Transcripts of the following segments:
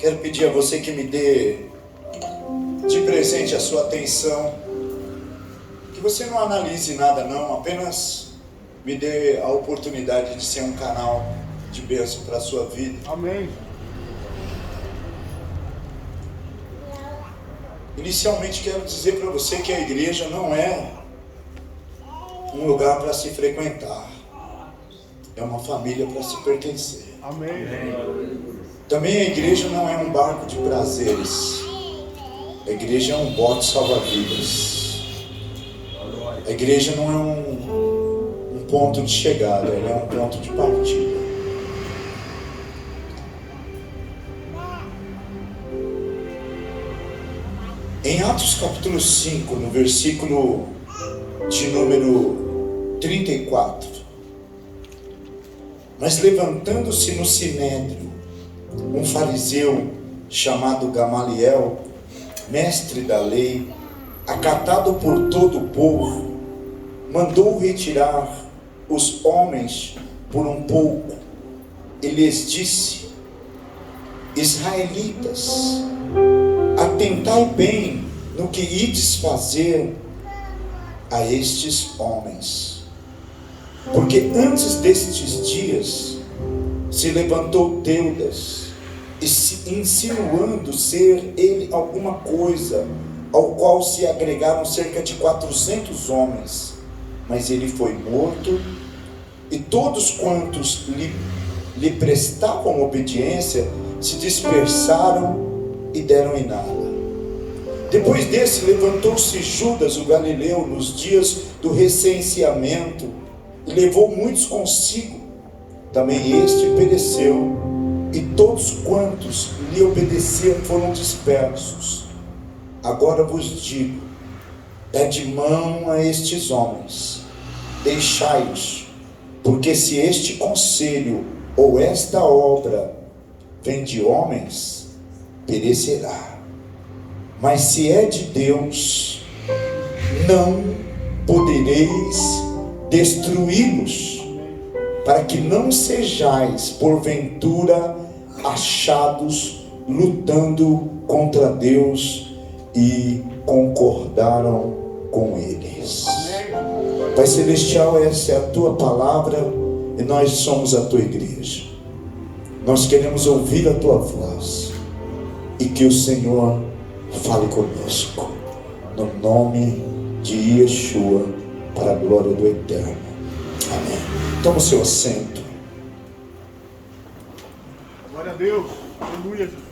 Quero pedir a você que me dê de presente a sua atenção, que você não analise nada não, apenas me dê a oportunidade de ser um canal de bênção para a sua vida. Amém. Inicialmente quero dizer para você que a igreja não é um lugar para se frequentar, é uma família para se pertencer. Amém. Também a igreja não é um barco de prazeres, a igreja é um bote salva-vidas. A igreja não é um ponto de chegada, ela é um ponto de partida. Em Atos capítulo 5, no versículo de número 34, mas levantando-se no sinédrio um fariseu chamado Gamaliel, mestre da lei, acatado por todo o povo, mandou retirar os homens por um pouco e lhes disse: Israelitas, atentai bem no que ides fazer a estes homens, porque antes destes dias se levantou Teudas, insinuando ser ele alguma coisa, ao qual se agregaram cerca de 400 homens, mas ele foi morto, e todos quantos lhe prestavam obediência se dispersaram e deram em nada. Depois desse levantou-se Judas o Galileu nos dias do recenseamento e levou muitos consigo. Também este pereceu, e todos quantos lhe obedeciam foram dispersos. Agora vos digo: dade mão a estes homens, deixai-os, porque se este conselho ou esta obra vem de homens, perecerá. Mas se é de Deus, não podereis destruí-los, para que não sejais porventura achados lutando contra Deus. E concordaram com eles. Pai Celestial, essa é a tua palavra e nós somos a tua igreja. Nós queremos ouvir a tua voz e que o Senhor fale conosco, no nome de Yeshua, para a glória do Eterno. Amém. Toma o seu assento. Glória a Deus. Aleluia, Jesus.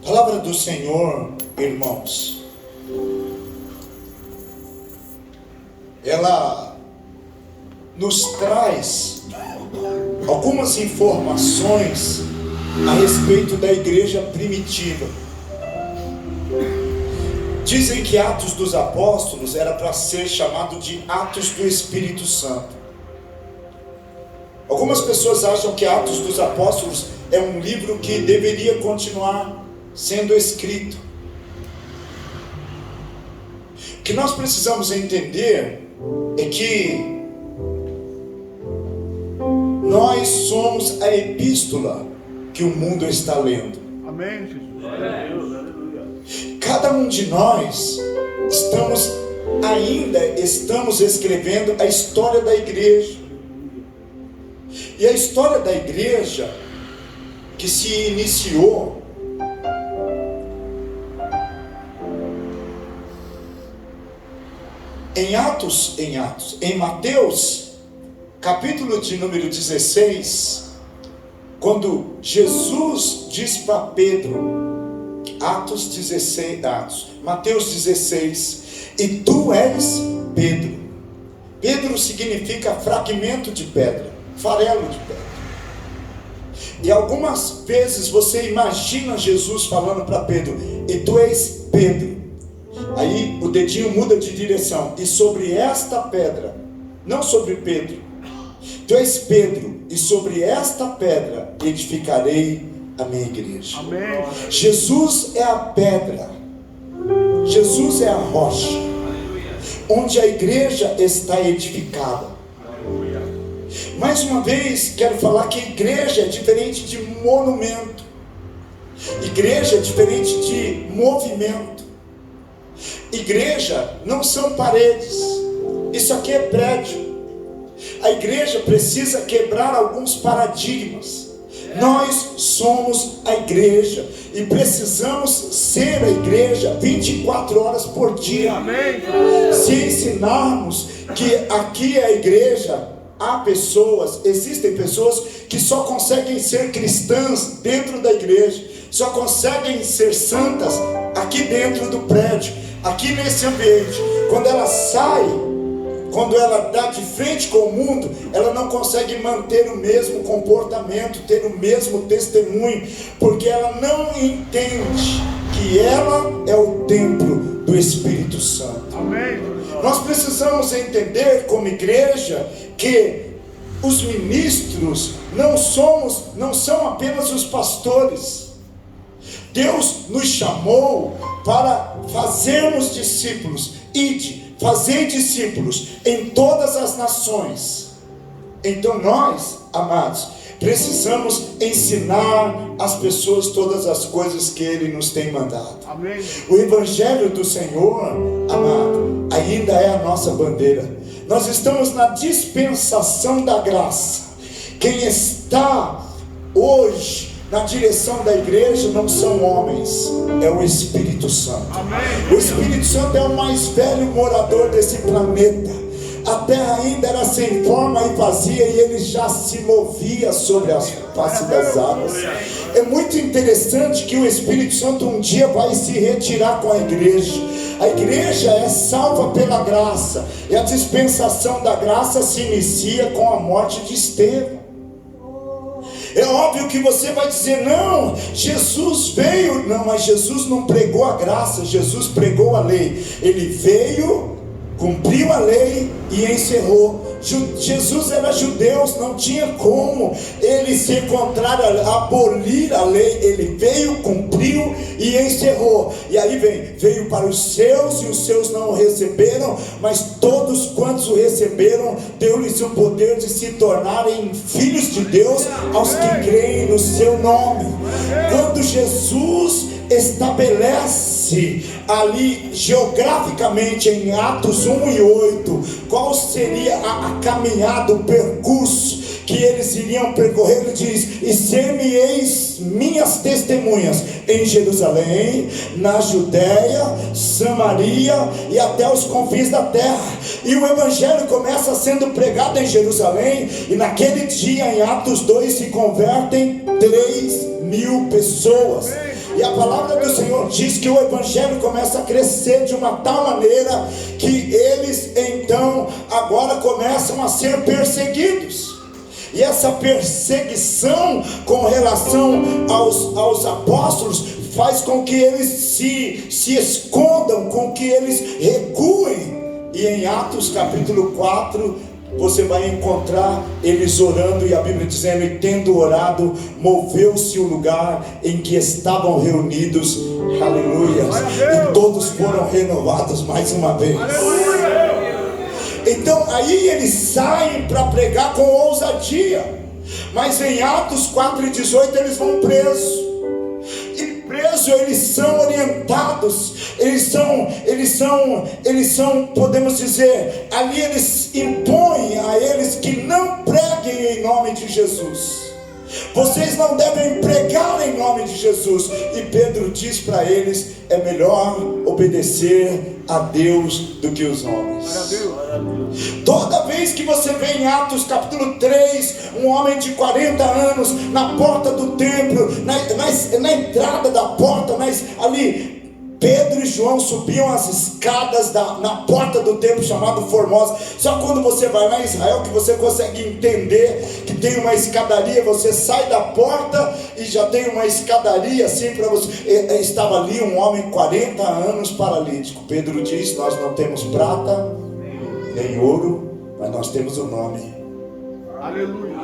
A palavra do Senhor, irmãos, ela nos traz algumas informações a respeito da igreja primitiva. Dizem que Atos dos Apóstolos era para ser chamado de Atos do Espírito Santo. Algumas pessoas acham que Atos dos Apóstolos é um livro que deveria continuar sendo escrito. O que nós precisamos entender é que nós somos a epístola que o mundo está lendo. Amém, Jesus. Aleluia. Cada um de nós estamos escrevendo a história da igreja. E a história da igreja que se iniciou em Mateus, capítulo de número 16, quando Jesus diz para Pedro, Mateus 16, e tu és Pedro. Pedro significa fragmento de pedra, farelo de pedra. E algumas vezes você imagina Jesus falando para Pedro, e tu és Pedro. Aí o dedinho muda de direção, e sobre esta pedra, não sobre Pedro, tu és Pedro, e sobre esta pedra edificarei a minha igreja. Amém. Jesus é a pedra, Jesus é a rocha, onde a igreja está edificada. Mais uma vez, quero falar que a igreja é diferente de monumento. Igreja é diferente de movimento. Igreja não são paredes. Isso aqui é prédio. A igreja precisa quebrar alguns paradigmas. Nós somos a igreja e precisamos ser a igreja 24 horas por dia. Amém. Se ensinarmos que aqui é a igreja, existem pessoas que só conseguem ser cristãs dentro da igreja, só conseguem ser santas aqui dentro do prédio, aqui nesse ambiente. Quando ela sai, quando ela dá de frente com o mundo, ela não consegue manter o mesmo comportamento, ter o mesmo testemunho, porque ela não entende que ela é o templo do Espírito Santo. Amém. Nós precisamos entender como igreja que os ministros não são apenas os pastores. Deus nos chamou para fazermos discípulos. Ide, fazei discípulos em todas as nações. Então nós, amados, precisamos ensinar as pessoas todas as coisas que Ele nos tem mandado. Amém. O Evangelho do Senhor, amado, ainda é a nossa bandeira. Nós estamos na dispensação da graça. Quem está hoje na direção da igreja não são homens, é o Espírito Santo. Amém. O Espírito Santo é o mais velho morador desse planeta. A terra ainda era sem forma e vazia, e ele já se movia sobre a face das águas. É muito interessante que o Espírito Santo um dia vai se retirar com a igreja. A igreja é salva pela graça, e a dispensação da graça se inicia com a morte de Estevão. É óbvio que você vai dizer: não, Jesus veio. Não, mas Jesus não pregou a graça, Jesus pregou a lei. Ele veio, cumpriu a lei e encerrou. Jesus era judeu, não tinha como ele ser contrário, abolir a lei. Ele veio, cumpriu e encerrou. E aí veio para os seus, e os seus não o receberam, mas todos quantos o receberam, deu-lhes o poder de se tornarem filhos de Deus, aos que creem no seu nome. Quando Jesus estabelece ali geograficamente em Atos 1 e 8 qual seria a caminhada, o percurso que eles iriam percorrer, ele diz: e ser-me-eis minhas testemunhas em Jerusalém, na Judéia, Samaria e até os confins da terra. E o evangelho começa sendo pregado em Jerusalém, e naquele dia em Atos 2 se convertem 3.000 pessoas. E a palavra do Senhor diz que o evangelho começa a crescer de uma tal maneira que eles então agora começam a ser perseguidos. E essa perseguição com relação aos apóstolos faz com que eles se escondam, com que eles recuem. E em Atos capítulo 4 você vai encontrar eles orando, e a Bíblia dizendo: e tendo orado, moveu-se o lugar em que estavam reunidos. Aleluia. E todos foram renovados mais uma vez. Então aí eles saem para pregar com ousadia, mas em Atos 4:18 eles vão presos. E presos eles são orientados, eles são, podemos dizer, ali eles impõem a eles que não preguem em nome de Jesus. Vocês não devem pregar em nome de Jesus. E Pedro diz para eles: é melhor obedecer a Deus do que os homens. Toda vez que você vê em Atos capítulo 3, um homem de 40 anos na porta do templo, na entrada da porta, ali Pedro e João subiam as escadas na porta do templo chamado Formosa. Só quando você vai lá em Israel que você consegue entender que tem uma escadaria. Você sai da porta e já tem uma escadaria assim para você. Estava ali um homem 40 anos paralítico. Pedro diz: nós não temos prata nem ouro, mas nós temos o nome. Aleluia.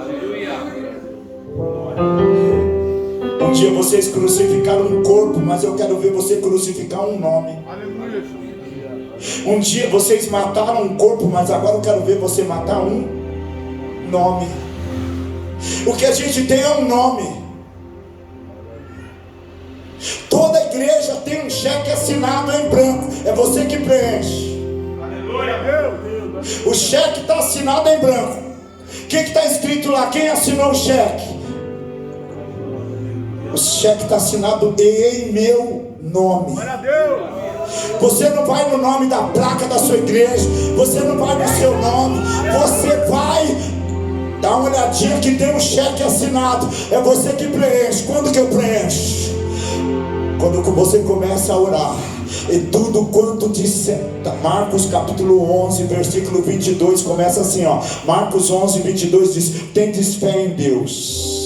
Um dia vocês crucificaram um corpo, mas eu quero ver você crucificar um nome. Aleluia. Um dia vocês mataram um corpo, mas agora eu quero ver você matar um nome. O que a gente tem é um nome. Toda igreja tem um cheque assinado em branco. É você que preenche. O cheque está assinado em branco. O que está escrito lá? Quem assinou o cheque? O cheque está assinado em meu nome. Você não vai no nome da placa da sua igreja. Você não vai no seu nome. Você vai. Dá uma olhadinha que tem um cheque assinado. É você que preenche. Quando que eu preencho? Quando você começa a orar. E tudo quanto disser. Marcos capítulo 11 versículo 22 começa assim, ó. Marcos 11, 22 diz: tendes fé em Deus.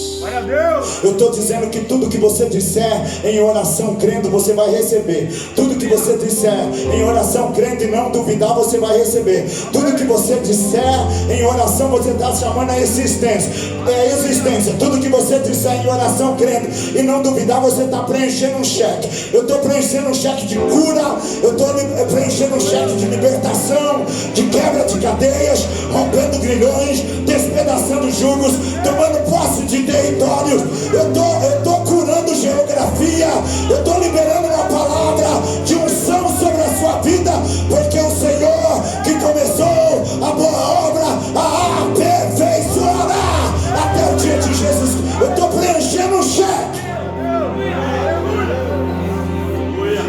Eu estou dizendo que tudo que você disser em oração crendo, você vai receber. Tudo que você disser em oração crendo e não duvidar, você vai receber. Tudo que você disser em oração, você está chamando a existência. É a existência. Tudo que você disser em oração crendo e não duvidar, você está preenchendo um cheque. Eu estou preenchendo um cheque de cura. Eu estou preenchendo um cheque de libertação, de quebra de cadeias, rompendo grilhões, despedaçando jugos, tomando posse de territórios. Eu estou curando geografia. Eu estou liberando uma palavra de unção sobre a sua vida, porque o Senhor que começou a boa obra a aperfeiçoará até o dia de Jesus. Eu estou preenchendo um cheque.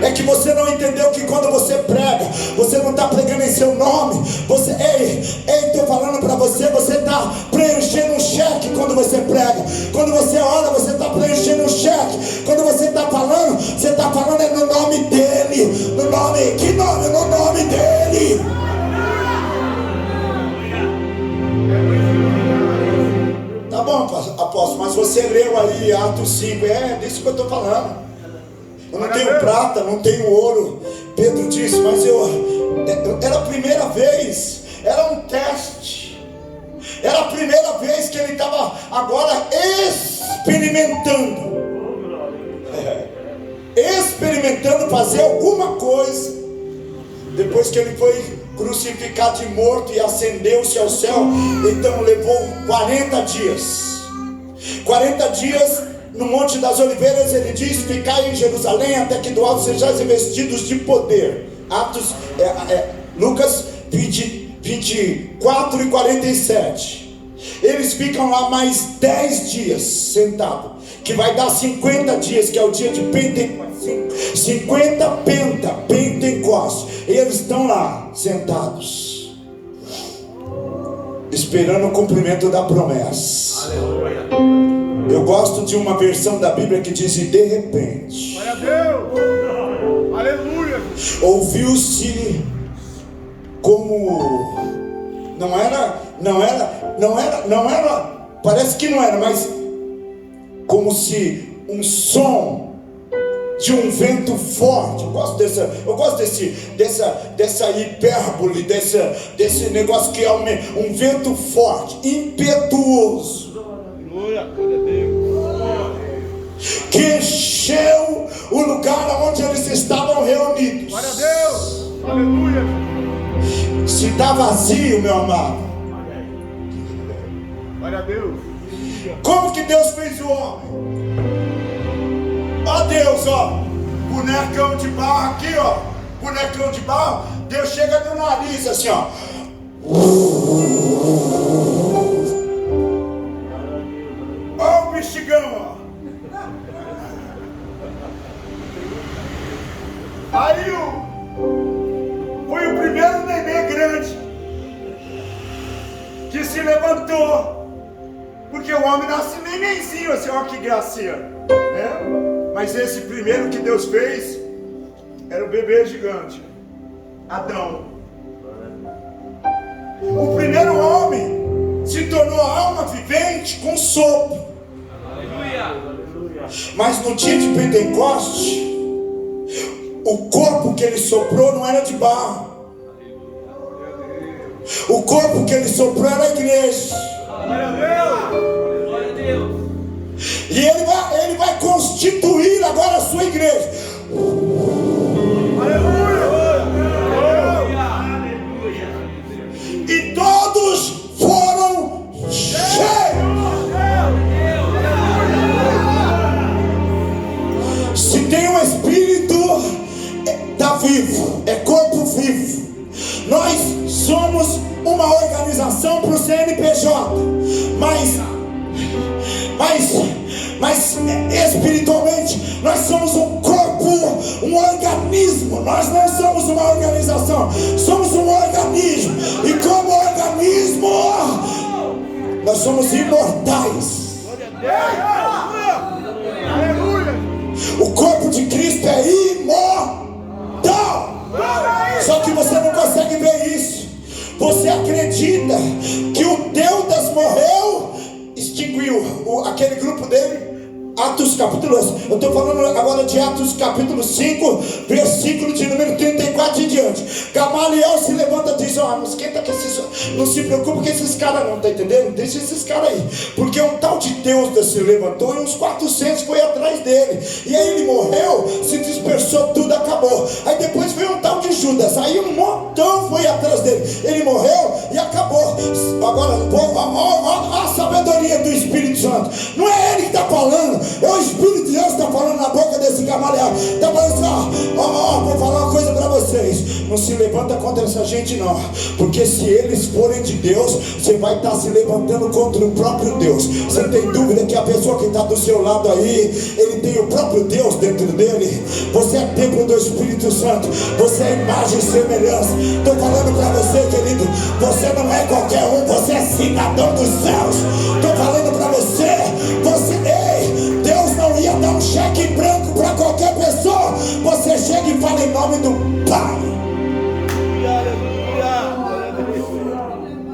É que você não entendeu que quando você prega, você não está pregando em seu nome. Você, estou falando para você, você está preenchendo um cheque quando você prega. Quando você ora, você está preenchendo um cheque. Quando você está falando, você está falando é no nome dele. No nome, que nome? No nome dele. Tá bom, apóstolo, mas você leu aí Atos 5, é disso que eu estou falando. Eu não tenho prata, não tenho ouro. Pedro disse, mas era a primeira vez, era um teste. Era a primeira vez que ele estava agora experimentando fazer alguma coisa. Depois que ele foi crucificado e morto e ascendeu-se ao céu, então levou 40 dias. 40 dias no Monte das Oliveiras. Ele diz: ficai em Jerusalém até que do alto sejais revestidos de poder. Lucas 24 e 47. Eles ficam lá mais 10 dias sentados, que vai dar 50 dias, que é o dia de Pentecostes. 50 Pentecostes. E eles estão lá sentados, esperando o cumprimento da promessa. Aleluia. Eu gosto de uma versão da Bíblia que diz: e de repente, glória a Deus, aleluia, ouviu-se como não era, parece que não era, mas como se um som de um vento forte. Eu gosto dessa hipérbole, desse negócio que é um vento forte, impetuoso, que encheu o lugar onde eles estavam reunidos. Glória a Deus, aleluia. Se está vazio, meu amado, glória a Deus. Como que Deus fez o homem? Ó Deus, ó, bonecão de barro aqui, ó, bonecão de barro. Deus chega no nariz assim, ó. Ó o bexigão, ó. Aí foi o primeiro neném grande que se levantou. Porque o homem nasce nenenzinho assim, ó, que gracinha, né? Mas esse primeiro que Deus fez era o bebê gigante, Adão. O primeiro homem se tornou alma vivente com sopro. Mas no dia de Pentecostes, o corpo que ele soprou não era de barro. O corpo que ele soprou era a igreja. E ele vai constituir agora a sua igreja. E todos foram organismo. Nós não somos uma organização, somos um organismo. E como organismo, nós somos imortais. O corpo de Cristo é imortal. Só que você não consegue ver isso. Você acredita que o Teudas morreu, extinguiu aquele grupo dele. Atos capítulo, eu estou falando agora de Atos capítulo 5, versículo de número 34 em diante. Gamaliel se levanta e diz: ó, não esquenta que esses, não se preocupe que esses caras não, tá entendendo? Deixa esses caras aí, porque um tal de Deus se levantou e uns 400 foi atrás dele, e aí ele morreu, se dispersou tudo, acabou. Aí depois veio um tal de Judas, aí um montão foi atrás dele, ele morreu e acabou. Agora, ó a sabedoria do Espírito Santo, não é ele que está falando, é o Espírito de Deus que está falando na boca desse Gamaliel. Está falando assim: vou falar uma coisa para vocês, não se levanta contra essa gente não, porque se eles forem de Deus, você vai estar se levantando contra o próprio Deus. Você tem dúvida que a pessoa que está do seu lado aí, ele tem o próprio Deus dentro dele? Você é templo do Espírito Santo, você é imagem e semelhança. Estou falando para você, querido, você não é qualquer um, você é cidadão dos céus. Estou falando para você, ei, Deus não ia dar um cheque branco para qualquer pessoa. Você chega e fala em nome do Pai.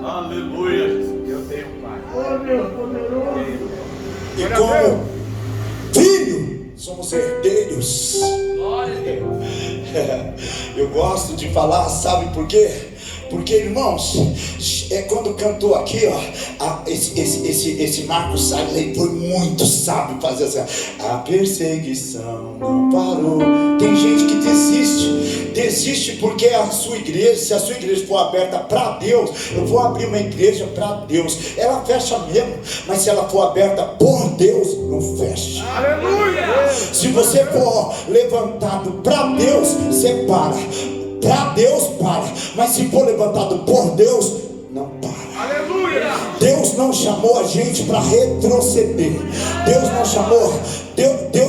Aleluia. Eu tenho Pai. E como filho, somos herdeiros. Eu gosto de falar, sabe por quê? Porque, irmãos, quando cantou aqui, ó, esse Marcos Salles aí foi muito sábio fazer assim: a perseguição não parou. Tem gente que desiste porque a sua igreja, se a sua igreja for aberta para Deus, eu vou abrir uma igreja para Deus, ela fecha mesmo, mas se ela for aberta por Deus, não fecha. Aleluia! Se você for levantado para Deus, você para. Para Deus para, mas se for levantado por Deus, não para. Aleluia! Deus não chamou a gente para retroceder. Deus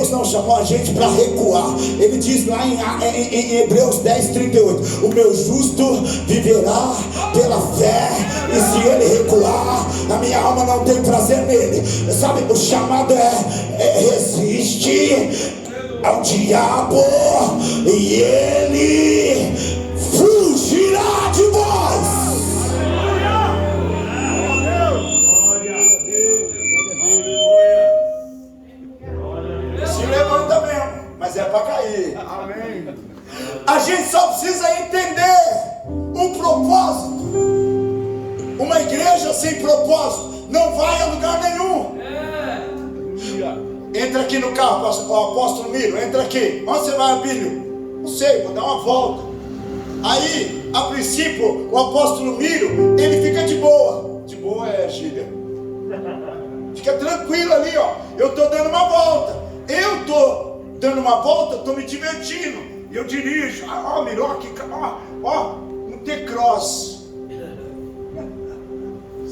não chamou a gente para recuar. Ele diz lá em Hebreus 10:38: o meu justo viverá pela fé, e se ele recuar, a minha alma não tem prazer nele. Sabe, o chamado é resiste ao diabo e ele fugirá de vós. Se levanta mesmo, mas é para cair. Amém. A gente só precisa entender um propósito. Uma igreja sem propósito não vai a lugar nenhum. Entra aqui no carro, o apóstolo Miro, entra aqui. Onde você vai, Abílio? Não sei, vou dar uma volta. Aí, a princípio, o apóstolo Miro, ele fica de boa. De boa Gília. Fica tranquilo ali, ó. Eu estou dando uma volta. Eu estou dando uma volta, estou me divertindo. Eu dirijo. Ó, Miro, aqui, ó, um T-Cross.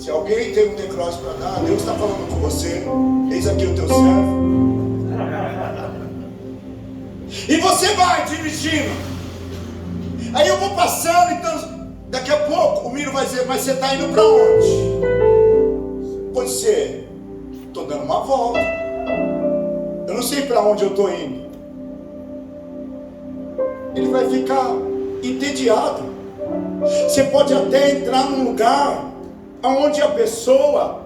Se alguém tem um T-Cross para dar, Deus está falando com você. Eis aqui o teu servo. E você vai dirigindo. Aí eu vou passando, então daqui a pouco o Miro vai dizer: mas você está indo para onde? Pode ser, estou dando uma volta. Eu não sei para onde eu estou indo. Ele vai ficar entediado. Você pode até entrar num lugar onde a pessoa,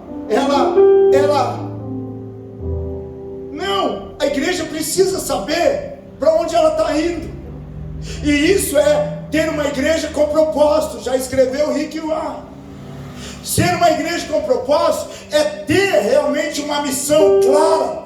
não, a igreja precisa saber para onde ela está indo. E isso é ter uma igreja com propósito. Já escreveu Rick Warren. Ser uma igreja com propósito é ter realmente uma missão clara.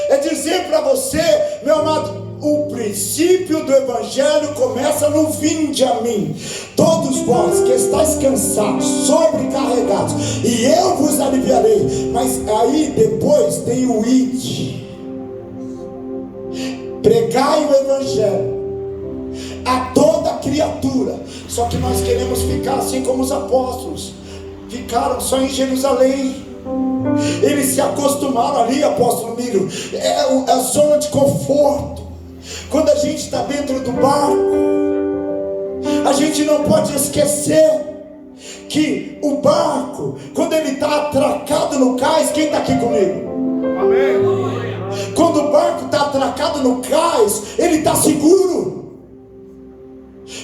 É dizer para você, meu amado, o princípio do evangelho começa no vinde a mim, todos vós que estáis cansados, sobrecarregados, e eu vos aliviarei. Mas aí depois tem o ide. Pregai o evangelho a toda criatura. Só que nós queremos ficar assim como os apóstolos ficaram só em Jerusalém. Eles se acostumaram ali, apóstolo Miro, é a zona de conforto. Quando a gente está dentro do barco, a gente não pode esquecer que o barco, quando ele está atracado no cais, quem está aqui comigo? Amém. Quando o barco está atracado no cais, ele está seguro.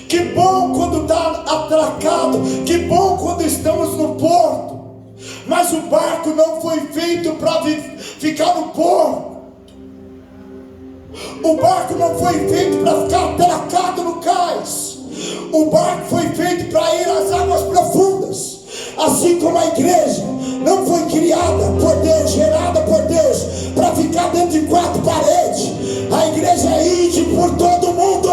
Que bom quando está atracado, que bom quando estamos no porto. Mas o barco não foi feito para ficar no porto. O barco não foi feito para ficar atracado no cais. O barco foi feito para ir às águas profundas. Assim como a igreja não foi criada por Deus, gerada por Deus, para ficar dentro de quatro paredes. A igreja é ide por todo mundo,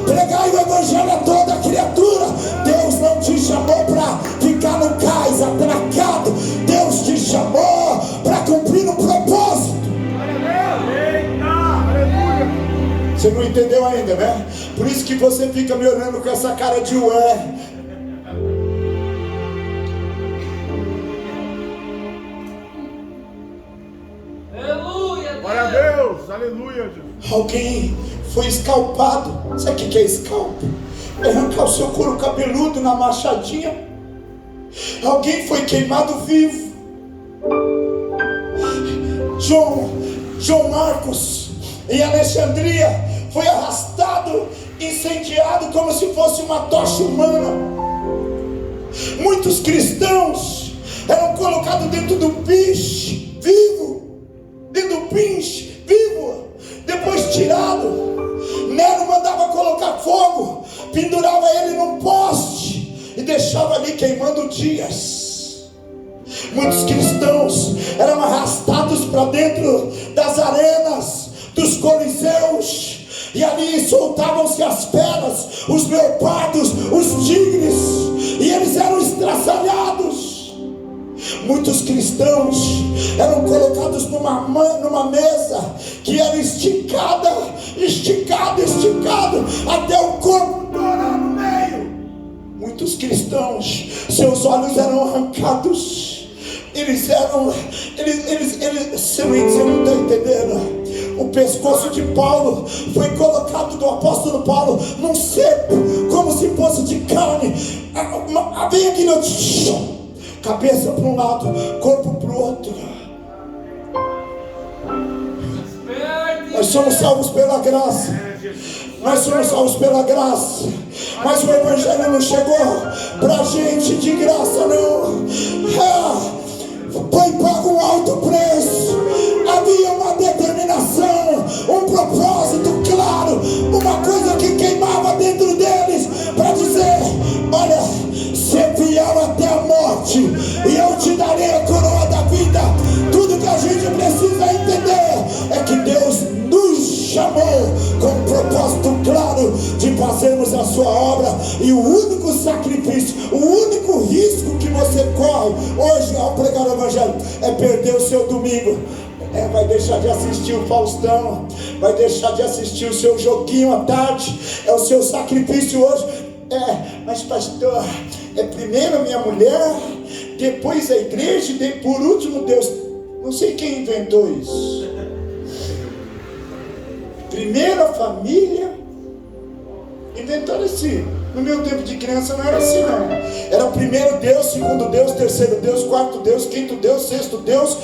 pregai o evangelho a toda criatura. Deus não te chamou para ficar no cais atracado. Deus te chamou para cumprir um propósito. Você não entendeu ainda, né? Por isso que você fica me olhando com essa cara de ué. Aleluia. Glória a Deus. Aleluia, Jesus. Alguém foi escalpado. Sabe o que é escalpo? É arrancar o seu couro cabeludo na machadinha. Alguém foi queimado vivo. João Marcos, em Alexandria, foi arrastado, incendiado como se fosse uma tocha humana. Muitos cristãos eram colocados dentro do pinche vivo, dentro do pinche vivo, depois tirado. Nero mandava colocar fogo, pendurava ele num poste e deixava ali queimando dias. Muitos cristãos eram arrastados para dentro das arenas, dos coliseus, e ali soltavam-se as feras, os leopardos, os tigres, e eles eram estraçalhados. Muitos cristãos eram colocados numa mesa que era esticada, até o corpo dourar no meio. Muitos cristãos, seus olhos eram arrancados. Você não está entendendo? O pescoço de Paulo foi colocado, do apóstolo Paulo, num cepo, como se fosse de carne. Bem aqui no chão, cabeça para um lado, corpo para o outro. Nós somos salvos pela graça. Nós somos salvos pela graça. Mas o evangelho não chegou pra gente de graça, não. Foi pago um alto preço. Havia uma determinação, um propósito claro, uma coisa que queimava dentro deles, para dizer: olha, ser fiel até a morte, e eu te darei a coroa da vida. Tudo que a gente precisa entender é que Deus nos chamou com um propósito claro de fazermos a sua obra, e o único sacrifício, o único risco que você corre hoje ao pregar o evangelho é perder o seu domingo. Vai deixar de assistir o Faustão, vai deixar de assistir o seu joguinho à tarde. É o seu sacrifício hoje. Mas pastor, primeiro minha mulher, depois a igreja e por último Deus. Não sei quem inventou isso. Primeiro a família. Inventaram assim. No meu tempo de criança não era assim, não. Era o primeiro Deus, segundo Deus, terceiro Deus, quarto Deus, quinto Deus, sexto Deus,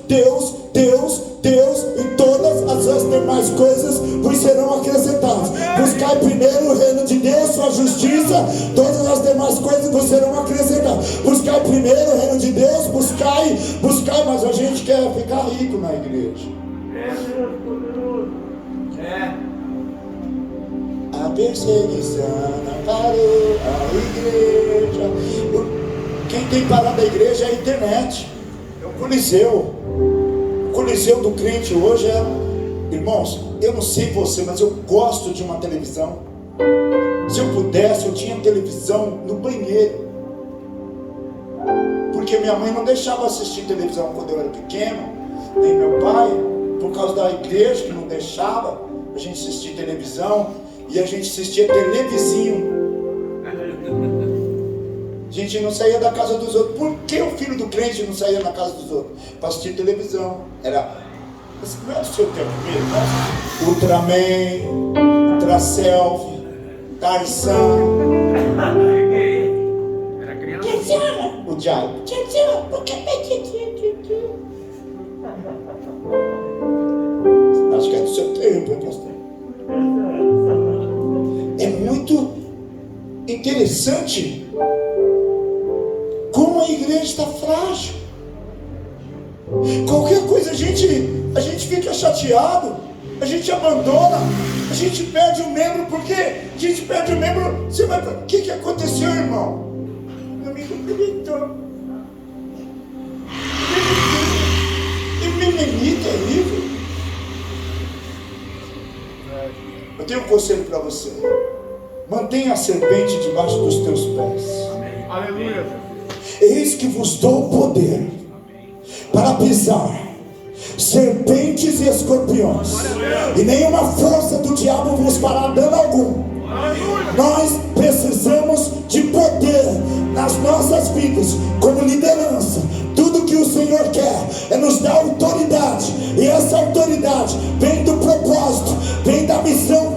Deus, e todas as demais coisas vos serão acrescentadas. Buscai primeiro o reino de Deus, sua justiça, todas as demais coisas vos serão acrescentadas. Buscai primeiro o reino de Deus, buscai, mas a gente quer ficar rico na igreja. A perseguição não parou a igreja. Quem tem parado a igreja é a internet, é o Coliseu. O Coliseu do crente hoje é... Irmãos, eu não sei você, mas eu gosto de uma televisão. Se eu pudesse, eu tinha televisão no banheiro, porque minha mãe não deixava assistir televisão quando eu era pequeno, nem meu pai, por causa da igreja que não deixava a gente assistir televisão. E a gente assistia televisinho. A gente não saía da casa dos outros. Por que o filho do crente não saía da casa dos outros? Para assistir televisão. Era Esse não é do seu tempo mesmo, né? Ultraman, Ultraself, Tarzan. Era criança. O diabo. Acho que é do seu tempo, hein, pastor? É muito interessante como a igreja está frágil. Qualquer coisa a gente fica chateado, a gente abandona, a gente perde um membro. Por quê? A gente perde um membro. Você vai para... O que aconteceu, irmão? Meu amigo gritou. E mimimi terrível. Eu tenho um conselho para você. Mantenha a serpente debaixo dos teus pés. Aleluia. Eis que vos dou poder para pisar serpentes e escorpiões, e nenhuma força do diabo vos fará dano algum. Nós precisamos de poder nas nossas vidas, como liderança. Tudo que o Senhor quer é nos dar autoridade, e essa autoridade vem do propósito, vem da missão